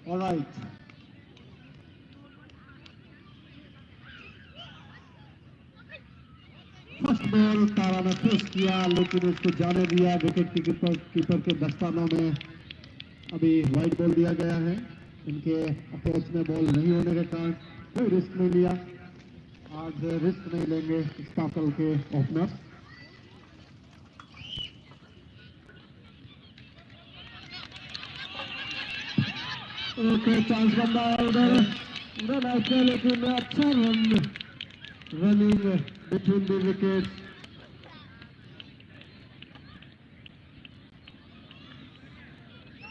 Alright, first ball तारा ने face किया लेकिन उसको जाने दिया। विकेट कीपर के दस्तानों में अभी वाइड बॉल दिया गया है। इनके अप्रोच में बॉल नहीं होने के कारण कोई रिस्क नहीं लिया। आज रिस्क नहीं लेंगे स्पार्कल के ओपनर। एक चांस बनता है उधर रन आउट है, लेकिन अच्छा रनिंग बिटवीन द विकेट।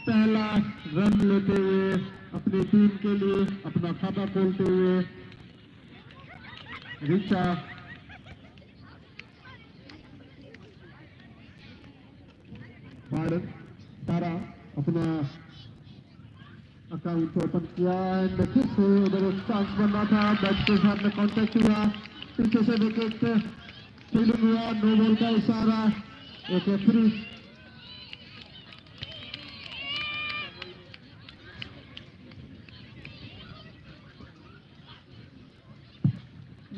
पहला रन लेते हुए अपनी टीम के लिए अपना खाता खोलते हुए रिचा तारा अपना अकाउंट ओपन किया एंड फिर से उधर एक चांस बनना था। बैट के साथ में कॉन्टेक्ट हुआ, पीछे से विकेट फील्डिंग हुआ, नो बॉल का इशारा, एक फ्री।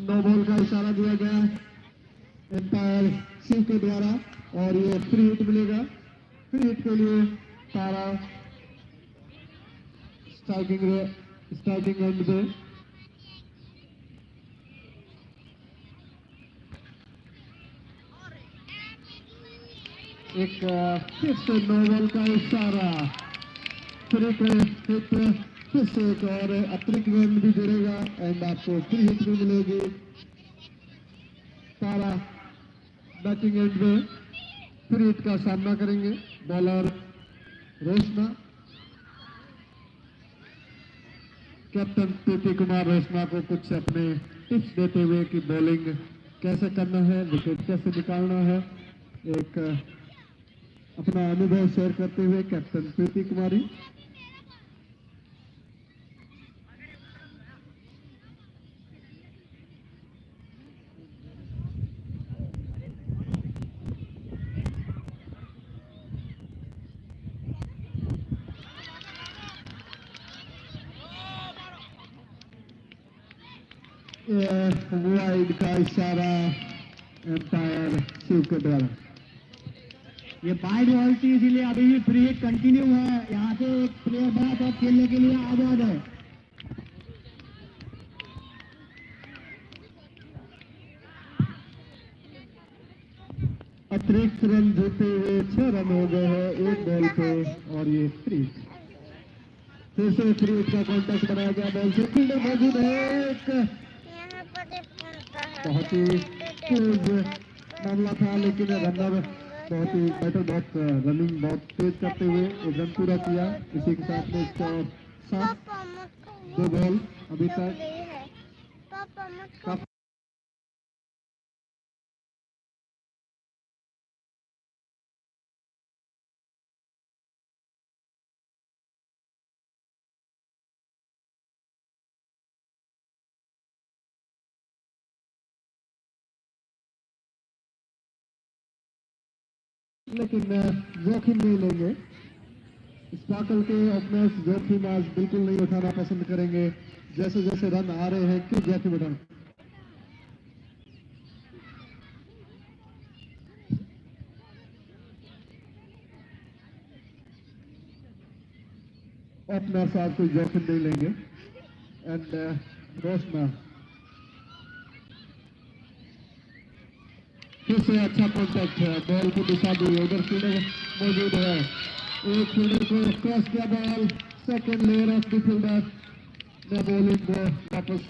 नो बॉल का इशारा दिया गया एम्पायर शिव के द्वारा और ये फ्री हिट मिलेगा। फ्री हिट के लिए तारा स्टार्टिंग एंड पे एक फिर से नो बॉल का इशारा, फिर से एक और अतिरिक्त रन भी जुड़ेगा एंड आपको फ्री हिट भी मिलेगी। तारा बैटिंग एंड में फ्री हिट का सामना करेंगे। Bowler Roshna, captain PP Kumar Roshna को कुछ अपने टिप्स देते हुए कि बॉलिंग कैसे करना है, विकेट कैसे निकालना है, एक अपना अनुभव शेयर करते हुए कैप्टन पीपी कुमारी। वाइड का इशारा एम्पायर शिव के द्वारा। ये वाइड बॉल थी, इसीलिए अभी भी फ्री हिट कंटिन्यू है। यहाँ से एक प्लेयर बड़ा तो खेलने के लिए आजाद है। अतिरिक्त रन जीते हुए 6 रन हो गए हैं एक बॉल पे और ये फ्री। फिर से फ्री का कॉन्टेक्ट बनाया गया, बॉल से फील्डर मौजूद है। एक बहुत ही तेज मामला था लेकिन रनर बहुत ही बैटर बहुत रनिंग बहुत तेज करते हुए एक रन पूरा किया। इसी के साथ में स्कोर 7, 2 बॉल अभी तक। लेकिन जोखिम नहीं लेंगे। स्पार्कल के ओपनर्स जोखिम आज बिल्कुल नहीं उठाना पसंद करेंगे। जैसे जैसे रन आ रहे हैं क्यों जोखिम उठाना। ओपनर्स आज कोई जोखिम नहीं लेंगे एंड रोशना फिर से अच्छा कॉन्टैक्ट है, बॉल को दिशा दी, उधर फील्डर मौजूद है। एक फील्डर को क्रॉस किया ball, second layer of the fielder ने बॉलिंग को वापस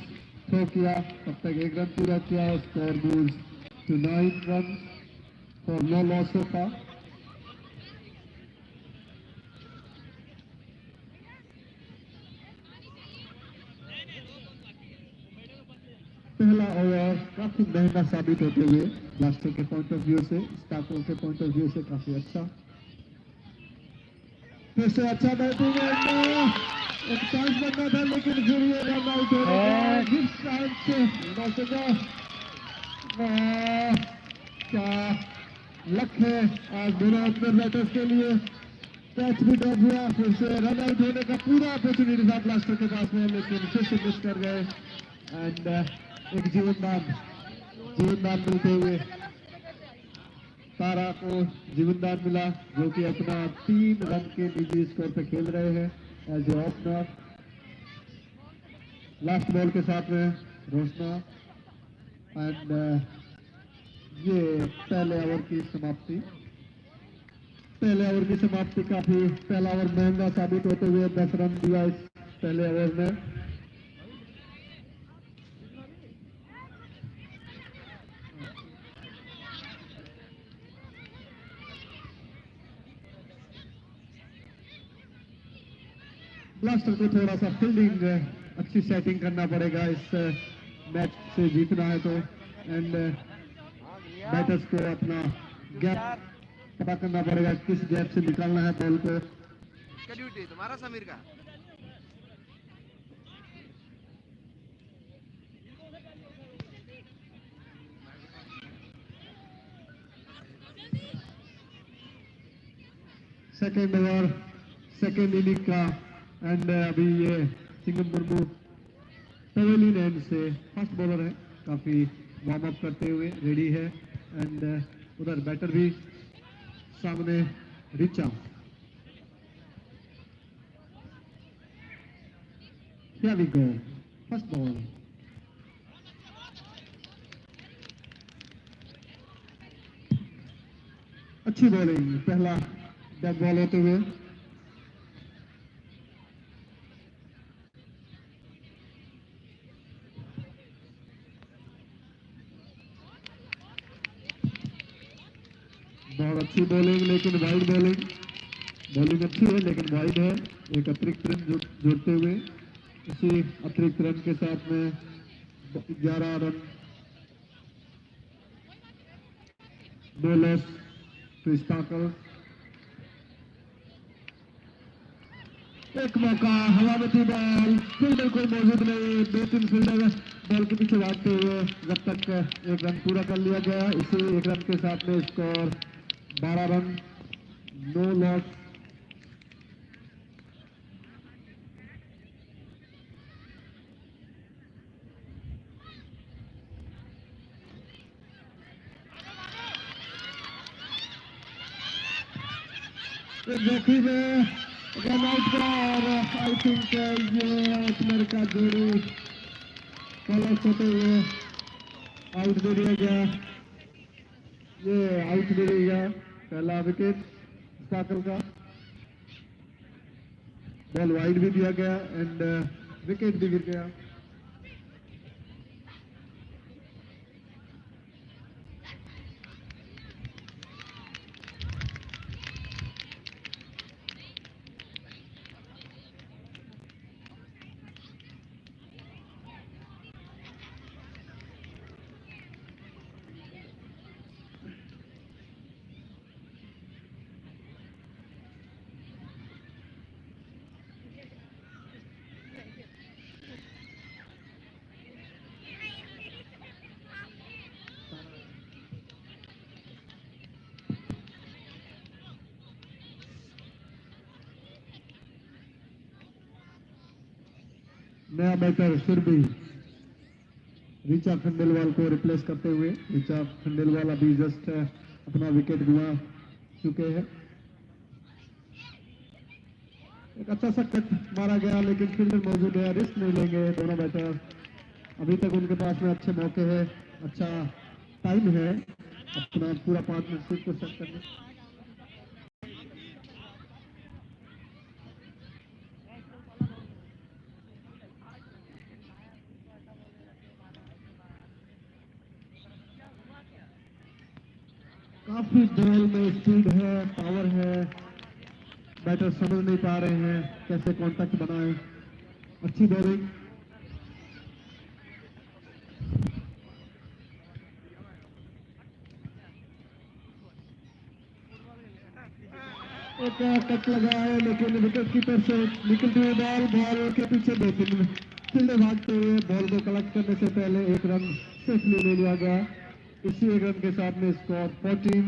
थ्रो किया। तब तक एक रन पूरा किया। Score moves to 9 run for no loss so far. पहला ओवर काफी महंगा साबित होते हुए ब्लास्टर के पॉइंट ऑफ व्यू से, स्पार्कल के पॉइंट ऑफ व्यू से काफी अच्छा। फिर से अच्छा बैटिंग, एक चांस बनना था लेकिन फिर ये रन आउट हो गया। क्या लक है आज दोनों ओपनर बैटर्स के लिए। कैच भी ड्रॉप हुआ, फिर से रन आउट होने का पूरा अपॉर्चुनिटी था ब्लास्टर के पास में, लेकिन फिर से मिस कर गए। एंड एक जीवनदान मिलते हुए तारा को जीवनदान मिला, जो कि अपना 3 रन के निजी स्कोर पे खेल रहे हैं as a opener. Last ball के साथ में रोशना। एंड ये पहले ओवर की समाप्ति काफी पहला ओवर महंगा साबित होते हुए 10 रन दिया इस पहले ओवर में। ब्लास्टर को थोड़ा सा फील्डिंग अच्छी सेटिंग करना पड़ेगा इस मैच से जीतना है तो। एंड बैटर्स को अपना गैप पता करना पड़ेगा, किस गैप से निकालना है बॉल को। क्या ड्यूटी तुम्हारा समीर का? सेकेंड ओवर सेकेंड इनिंग का। एंड अभी ये सिंगम मुर्मू पवेलियन एंड से फर्स्ट बॉलर है, काफी वार्म अप करते हुए रेडी है। एंड उधर बैटर भी सामने Richa. Here we go, first ball. अच्छी बॉलिंग, पहला डेड बॉल होते हुए। बहुत अच्छी बॉलिंग, लेकिन वाइड बॉलिंग अच्छी है लेकिन वाइड है। एक अतिरिक्त रन जोड़ते हुए, इसी अतिरिक्त रन के साथ में 11 रन, 2 लॉस टू स्पार्कल। एक मौका, हवा में थी बॉल, फील्डर कोई मौजूद नहीं, 2-3 फील्डर बॉल के पीछे भागते हुए जब तक एक रन पूरा कर लिया गया। इसी एक रन के साथ में स्कोर 12 रन, 2 लॉस। जोखिम में रन आउट का, और आई थिंक ये ओपनर का जोड़ी कॉलअप होते हुए आउट दे दिया गया। ये आउट दे दिया गया, पहला विकेट स्पार्कल का। बॉल वाइड भी दिया गया एंड विकेट भी गिर गया। नया बैटर सुरभि रिचा खंडेलवाल को रिप्लेस करते हुए। रिचा खंडेलवाल अभी जस्ट अपना विकेट गुआ चुके हैं। एक अच्छा सा कट मारा गया लेकिन फील्डर मौजूद है, रिस्क नहीं लेंगे दोनों बैटर। अभी तक उनके पास में अच्छे मौके हैं, अच्छा टाइम है अपना पूरा पार्टनरशिप को सेट करने। काफी बॉल में स्पीड है, पावर है, बैटर समझ नहीं पा रहे हैं कैसे कॉन्टैक्ट बनाएं। अच्छी बॉलिंग, एक कट लगा है लेकिन विकेट कीपर से निकलती हुई बॉल के पीछे 2-3 फील्डर भागते हुए बॉल को कलेक्ट करने से पहले एक रन सेफली ले लिया गया। इसी एक रन के साथ में score 14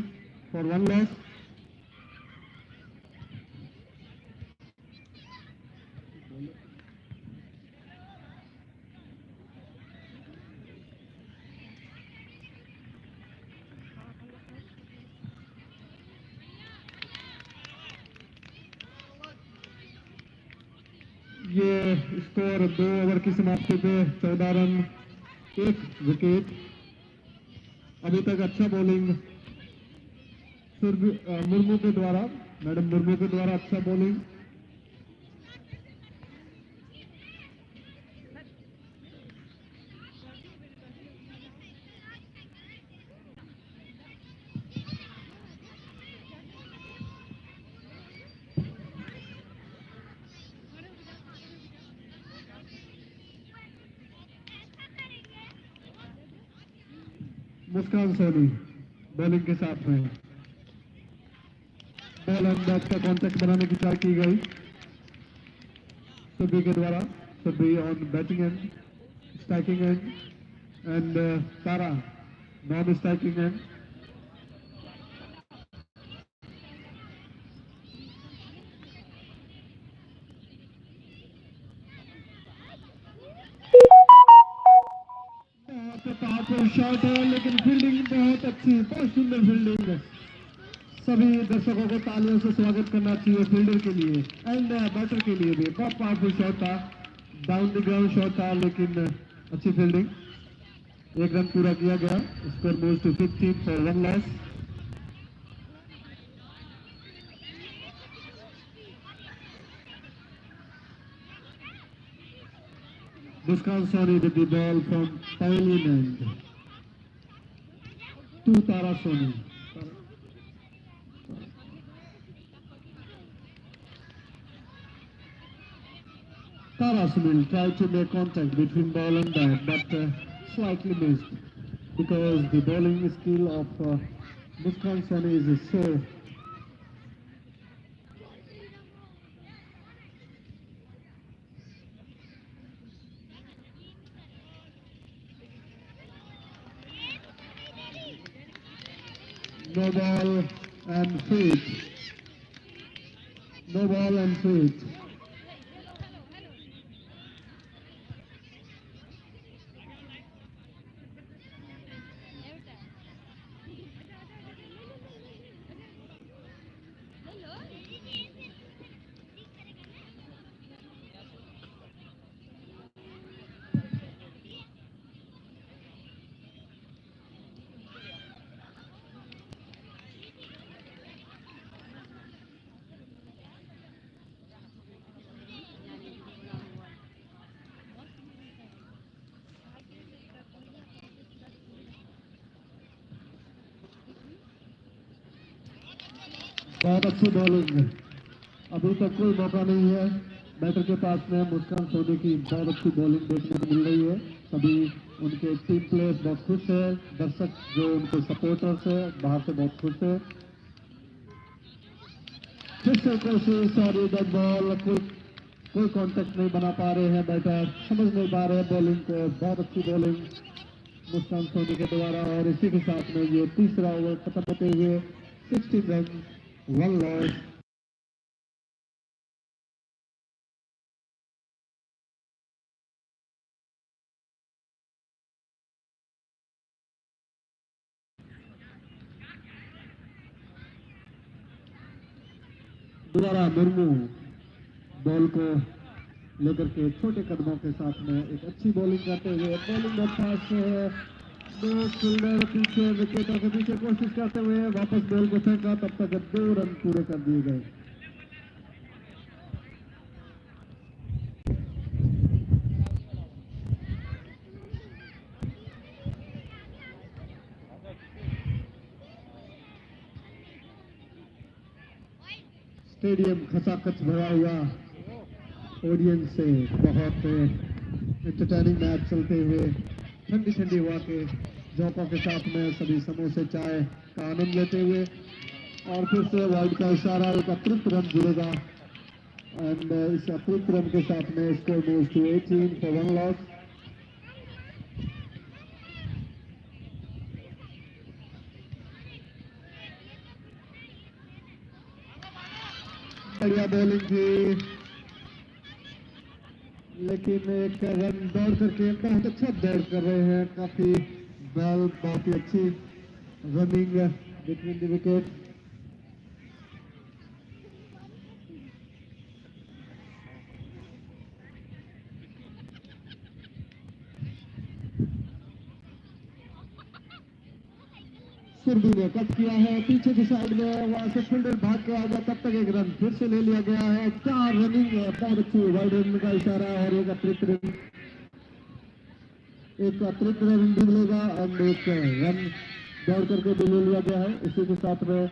for 1 loss. Score 2 over की समाप्ति पे 14 रन 1 विकेट। अभी तक अच्छा बॉलिंग मुर्मू के द्वारा, मैडम मुर्मू के द्वारा अच्छा बॉलिंग। मुस्कान सोनी बॉलिंग के साथ में बॉल एंड बैट का कॉन्टेक्ट बनाने की ट्राई की गई सभी के द्वारा। सभी on batting and, striking and and Tara non striking and. Powerful shot है लेकिन फील्डिंग बहुत अच्छी, बहुत सुंदर फील्डिंग। सभी दर्शकों को तालियों से स्वागत करना चाहिए फील्डर के लिए एंड बैटर के लिए भी। बहुत पावरफुल शॉट था, डाउन द ग्राउंड शॉट था लेकिन अच्छी फील्डिंग। 1 रन पूरा किया गया। Score moves to 15 for 1 loss. Muskan Soni with the ball from pavilion end to Tara Soni. Tara Sunil tried to make contact between ball and bat, but slightly missed because the bowling skill of Muskan Soni is so. No ball and feet. No ball and feet. बहुत अच्छी bowling. अभी तक कोई मौका नहीं है batter के पास में। मुस्कान सोनी की बहुत अच्छी बॉलिंग देखने को मिल रही है। सभी उनके टीम प्लेयर्स बहुत खुश है, दर्शक जो उनके सपोर्टर्स है बाहर से बहुत खुश है। फिर से कोशिश और इधर बॉल, कोई कॉन्टेक्ट नहीं बना पा रहे हैं बैटर, समझ नहीं पा रहे हैं बॉलिंग को। बहुत अच्छी बॉलिंग मुस्कान सोनी के द्वारा और इसी के साथ में ये तीसरा ओवर खत्म होते हुए 16 रन 1 लॉस। दोबारा मुर्मू बॉल को लेकर के छोटे कदमों के साथ में एक अच्छी बॉलिंग करते हुए, बॉलिंग बहुत फास्ट है। 2 फील्डर पीछे विकेटों के पीछे कोशिश करते हुए वापस बॉल को फेंका, तब तक 2 रन पूरे कर दिए गए। स्टेडियम खचाखच भरा हुआ ऑडियंस से बहुत एंटरटेनिंग मैच चलते हुए ठंडी ठंडी हवा के झोंकों के साथ में सभी समोसे चाय का आनंद लेते हुए और फिर से वाइड का इशारा, एक अतिरिक्त रन जुड़ेगा एंड इस अतिरिक्त रन के साथ में score moves to 18 for 1 loss. बढ़िया बॉलिंग थी लेकिन एक रन दौड़ करके बहुत अच्छा दौड़ कर रहे हैं। काफी बॉल बहुत ही अच्छी running between the wicket. Surbhi ने कट किया है पीछे की साइड में, वहां से फील्डर भाग के आ गया, तब तक एक रन फिर से ले लिया गया है। 4 रनिंग है, बहुत अच्छी वाइड रन का इशारा और एक अतिरिक्त रन भी मिलेगा और एक रन दौड़ करके भी ले लिया गया है। इसी के साथ में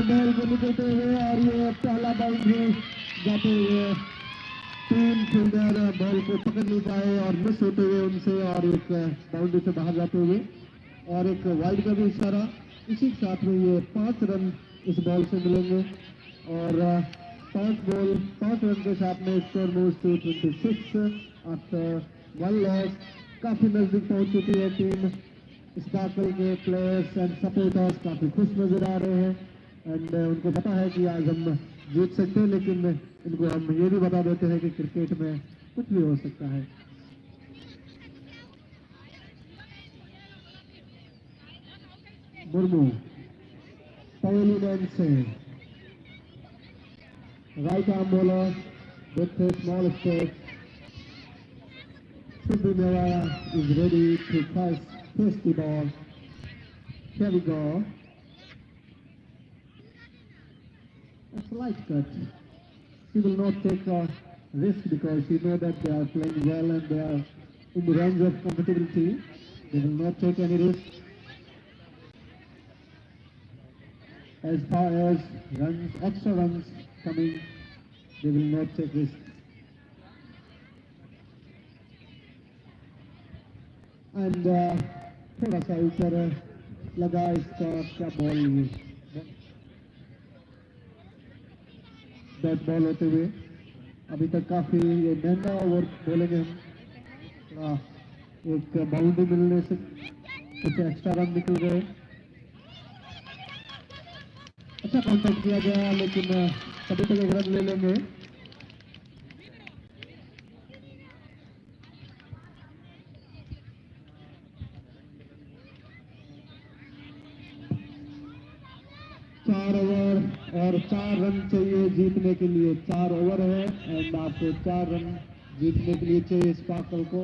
बॉल को निकलते हुए और ये पहला बाउंड्री जाते हुए 3 फील्डर बॉल को पकड़ नहीं पाए और मिस होते हुए उनसे, और एक बाउंड्री से बाहर जाते हुए और एक वाइड का भी इशारा। इसी के साथ में ये 5 रन इस बॉल से मिलेंगे और 5 रन के साथ में score moves to 26 after 1 loss. काफी नजदीक पहुंच चुकी है टीम। स्पार्कल के प्लेयर्स एंड सपोर्टर्स काफी खुश नजर आ रहे हैं एंड उनको पता है कि आज हम जीत सकते हैं, लेकिन इनको हम ये भी बता देते हैं कि क्रिकेट में कुछ भी हो सकता है। मुर्मू पवेलियन से right arm bowler with small stroke. Subbi Mewaya is ready to face the ball. Here we go. A slight cut. He will not take a risk because he knows that they are playing well and they are in the range of compatibility. They will not take any risk. As far as runs, extra runs coming, they will not take risk. And थोड़ा सा ऊपर लगा इसका क्या ball, ये bat ball होते हुए अभी तक काफी ये महंगा ओवर बोलेंगे हम। एक बाउंड्री मिलने से कुछ एक्स्ट्रा रन निकल गए। अच्छा कॉन्टेक्ट किया गया लेकिन सभी तक एक रन ले लेंगे। चार ओवर और 4 रन चाहिए जीतने के लिए। 4 ओवर है एंड आपको 4 रन जीतने के लिए चाहिए स्पार्कल को।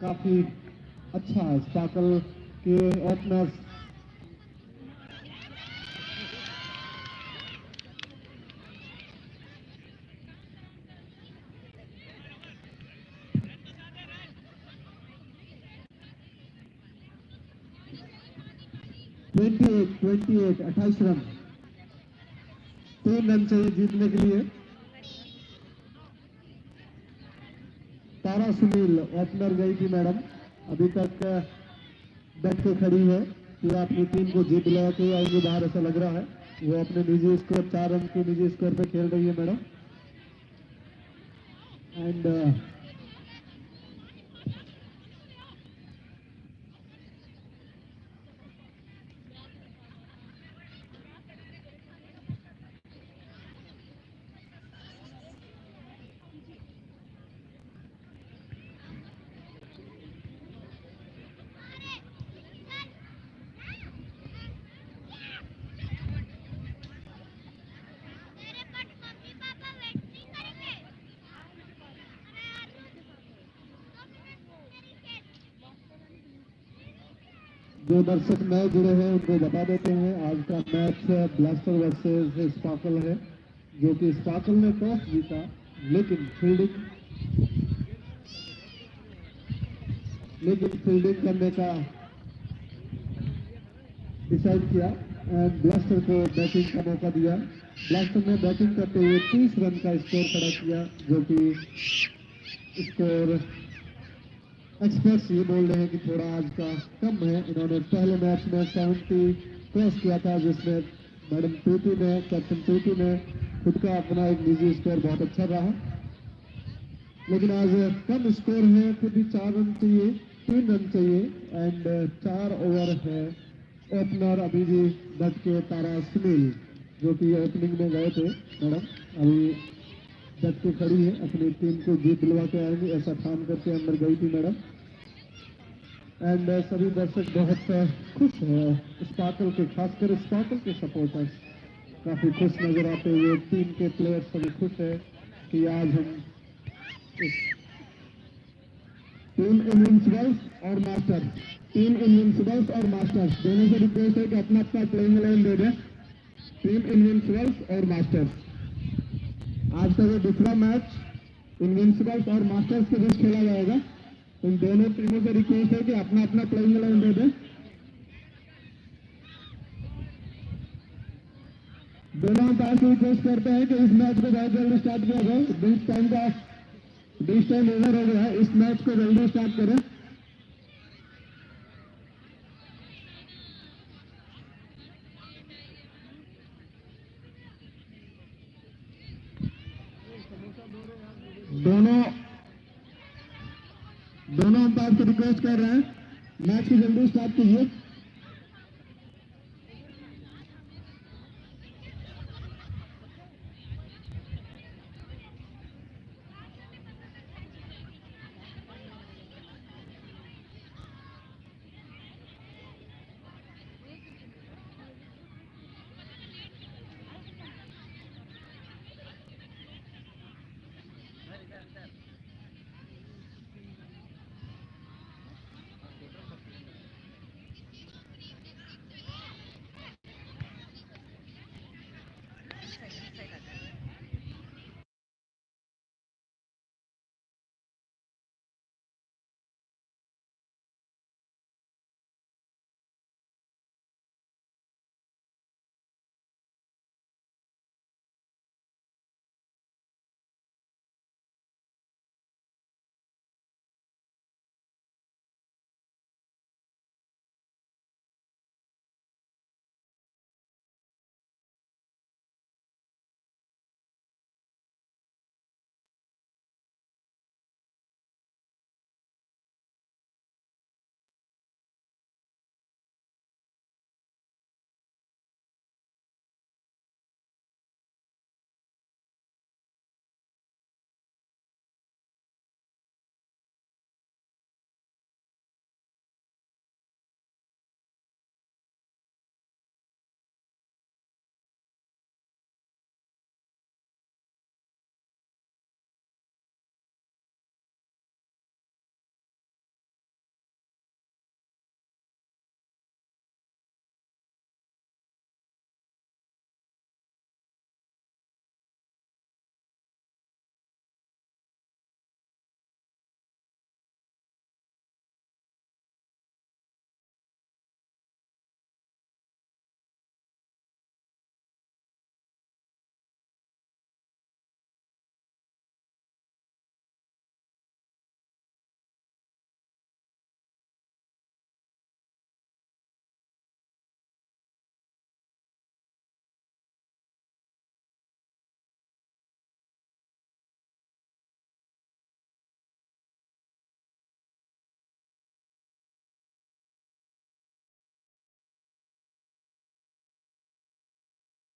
काफी अच्छा स्पार्कल के ओपनर्स ट्वेंटी 28 रन, 3 रन चाहिए जीतने के लिए। तारा सुनील ओपनर गई थी मैडम, अभी तक बैठ के खड़ी है कि अपनी टीम को जीत दिला के आएंगे बाहर, ऐसा लग रहा है। वो अपने निजी स्कोर 4 रन के निजी स्कोर पे खेल रही है मैडम। एंड जो दर्शक नए जुड़े हैं उनको बता देते हैं आज का मैच ब्लास्टर वर्सेस स्पार्कल है, जो कि स्पार्कल ने टॉस जीता लेकिन फील्डिंग करने का डिसाइड किया एंड ब्लास्टर को बैटिंग का मौका दिया। ब्लास्टर ने बैटिंग करते हुए 30 रन का स्कोर खड़ा किया, जो कि स्कोर एक्सपर्ट्स ये बोल रहे हैं कि थोड़ा आज का कम है। इन्होंने पहले मैच में 70 क्रॉस किया था, जिसमें मैडम प्रीति ने, कैप्टन प्रीति ने खुद का अपना एक निजी स्कोर बहुत अच्छा रहा, लेकिन आज कम स्कोर है, फिर भी 4 रन चाहिए, 3 रन चाहिए एंड 4 ओवर है। ओपनर अभी भी डट के तारा सुनील, जो कि ओपनिंग में गए थे मैडम, अभी डट के खड़ी है, अपनी टीम को जीत दिलवा के आएंगे ऐसा ठान करके अंदर गई थी मैडम। एंड सभी दर्शक बहुत खुश हैं, स्पार्कल के, खासकर स्पार्कल के सपोर्टर्स काफी खुश नजर आते हुए, टीम के प्लेयर्स सभी खुश है कि आज हम टीम इनविंसिबल्स और मास्टर्स, टीम इनविंसिबल्स और मास्टर्स दोनों से रिक्वेस्ट है कि अपना अपना प्लेइंग 11 दे दें। टीम इनविंसिबल्स और मास्टर्स, आज का जो दूसरा मैच इनविंसिबल्स और मास्टर्स के बीच खेला जाएगा। उन दोनों टीमों से रिक्वेस्ट है कि अपना अपना प्लेइंग 11 दे दें। दोनों अंपायर से रिक्वेस्ट करते हैं कि इस मैच को बहुत जल्दी स्टार्ट किया जाए। बीच टाइम ओवर हो गया है, इस मैच को जल्दी स्टार्ट करें। दोनों अंपायर से रिक्वेस्ट कर रहे हैं मैच को जल्दी स्टार्ट कीजिए।